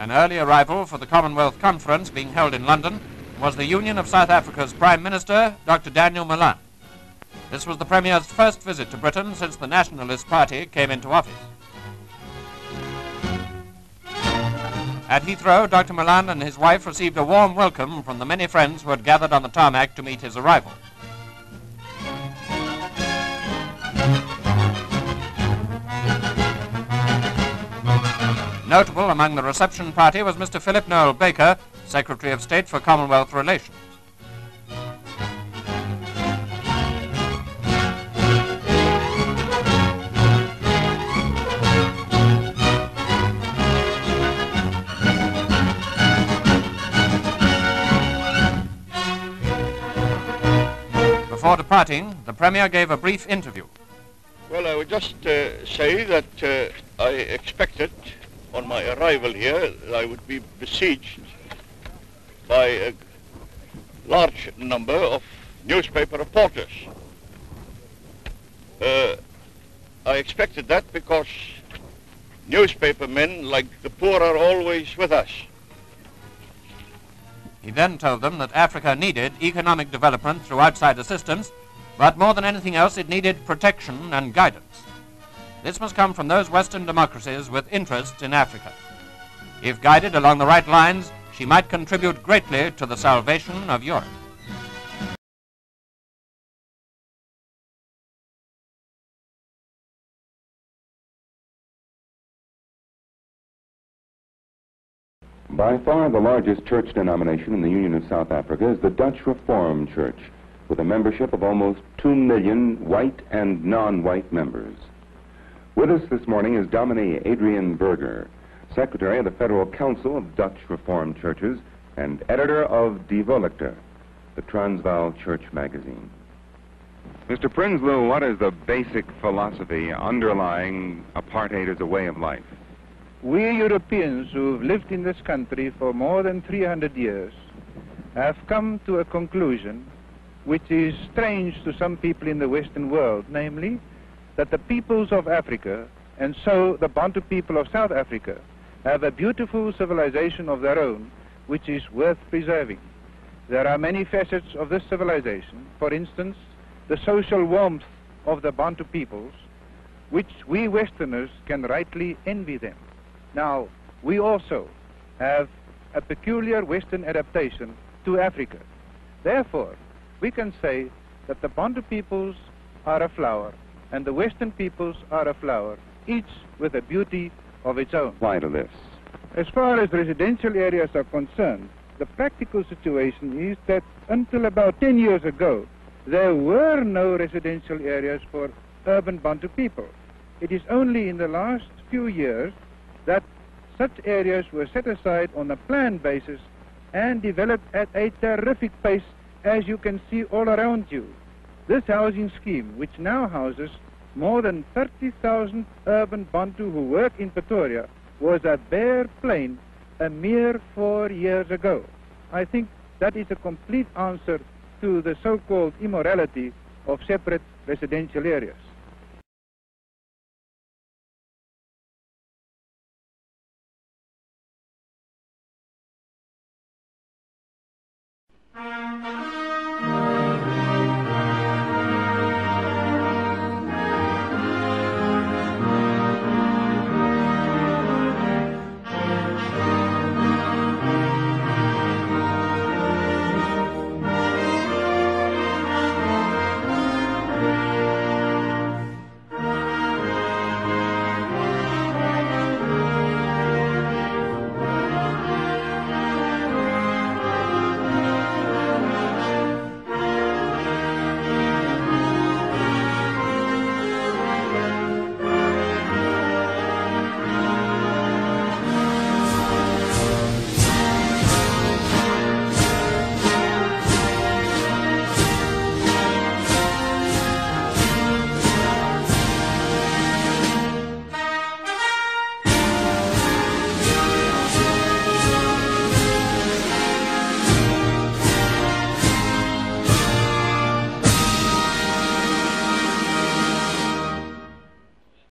An early arrival for the Commonwealth Conference being held in London was the Union of South Africa's Prime Minister, Dr. Daniel Malan. This was the Premier's first visit to Britain since the Nationalist Party came into office. At Heathrow, Dr. Malan and his wife received a warm welcome from the many friends who had gathered on the tarmac to meet his arrival. Notable among the reception party was Mr. Philip Noel Baker, Secretary of State for Commonwealth Relations. Before departing, the Premier gave a brief interview. Well, I would just say that I expected on my arrival here that I would be besieged by a large number of newspaper reporters. I expected that because newspaper men, like the poor, are always with us. He then told them that Africa needed economic development through outside assistance, but more than anything else it needed protection and guidance. This must come from those Western democracies with interests in Africa. If guided along the right lines, she might contribute greatly to the salvation of Europe. By far the largest church denomination in the Union of South Africa is the Dutch Reformed Church, with a membership of almost 2 million white and non-white members. With us this morning is Dominee Adrian Berger, Secretary of the Federal Council of Dutch Reformed Churches and editor of Die Volkte, the Transvaal Church magazine. Mr. Prinsloo, what is the basic philosophy underlying apartheid as a way of life? We Europeans who've lived in this country for more than 300 years have come to a conclusion which is strange to some people in the Western world, namely that the peoples of Africa, and so the Bantu people of South Africa, have a beautiful civilization of their own which is worth preserving. There are many facets of this civilization, for instance, the social warmth of the Bantu peoples, which we Westerners can rightly envy them. Now, we also have a peculiar Western adaptation to Africa. Therefore, we can say that the Bantu peoples are a flower and the Western peoples are a flower, each with a beauty of its own. Why to this? As far as residential areas are concerned, the practical situation is that until about 10 years ago, there were no residential areas for urban Bantu people. It is only in the last few years that such areas were set aside on a planned basis and developed at a terrific pace, as you can see all around you. This housing scheme, which now houses more than 30,000 urban Bantu who work in Pretoria, was a bare plain a mere 4 years ago. I think that is a complete answer to the so-called immorality of separate residential areas.